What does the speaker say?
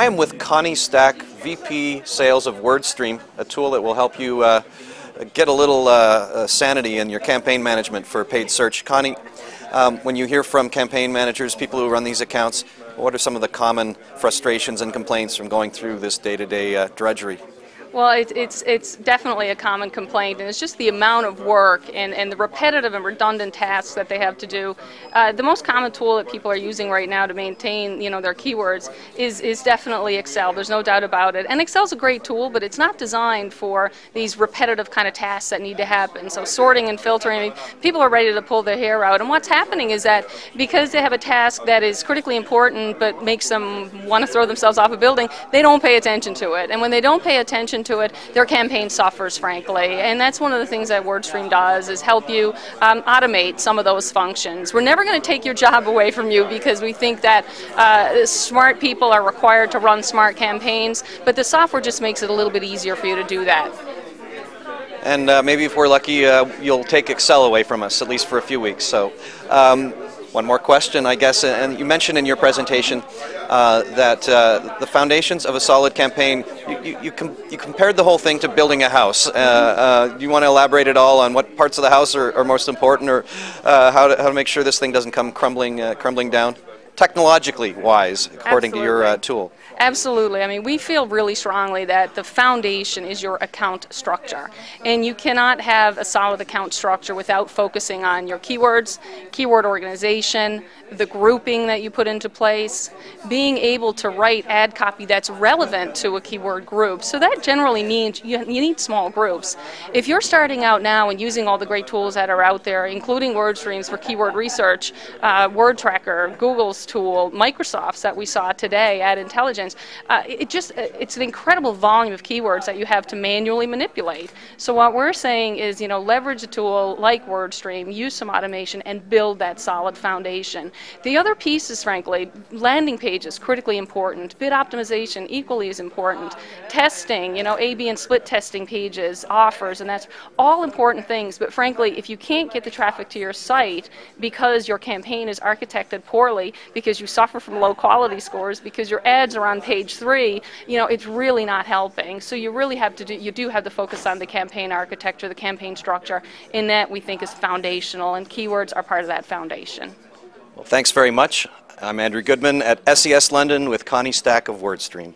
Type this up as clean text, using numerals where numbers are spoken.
I am with Connie Stack, VP Sales of WordStream, a tool that will help you get a little sanity in your campaign management for paid search. Connie, when you hear from campaign managers, people who run these accounts, what are some of the common frustrations and complaints from going through this day-to-day drudgery? Well, it's definitely a common complaint, and it's just the amount of work and the repetitive and redundant tasks that they have to do. The most common tool that people are using right now to maintain, their keywords is definitely Excel. There's no doubt about it. And Excel's a great tool, but it's not designed for these repetitive kind of tasks that need to happen. So sorting and filtering, people are ready to pull their hair out. And what's happening is that because they have a task that is critically important but makes them want to throw themselves off a building, they don't pay attention to it. And when they don't pay attention to it, their campaign suffers, frankly. And that's one of the things that WordStream does, is help you automate some of those functions. We're never going to take your job away from you, because we think that smart people are required to run smart campaigns, but the software just makes it a little bit easier for you to do that. And maybe if we're lucky, you'll take Excel away from us, at least for a few weeks. So one more question, I guess, and you mentioned in your presentation that the foundations of a solid campaign, you compared the whole thing to building a house. Do you want to elaborate at all on what parts of the house are most important, or how to make sure this thing doesn't come crumbling down? Technologically wise, according to your tool. Absolutely. I mean, we feel really strongly that the foundation is your account structure. And you cannot have a solid account structure without focusing on your keywords, keyword organization, the grouping that you put into place, being able to write ad copy that's relevant to a keyword group. So that generally means you need small groups. If you're starting out now and using all the great tools that are out there, including WordStreams for keyword research, Word Tracker, Google's tool, Microsoft's that we saw today, Ad Intelligence, it's an incredible volume of keywords that you have to manually manipulate. So what we're saying is, leverage a tool like WordStream, use some automation, and build that solid foundation. The other piece is, frankly, landing pages, critically important. Bid optimization, equally as important. Testing, A/B and split testing pages, offers, and that's all important things. But frankly, if you can't get the traffic to your site because your campaign is architected poorly, because you suffer from low quality scores, because your ads are on page 3, it's really not helping. So you really have to you do have to focus on the campaign architecture, the campaign structure, and that we think is foundational, and keywords are part of that foundation. Well, thanks very much. I'm Andrew Goodman at SES London with Connie Stack of WordStream.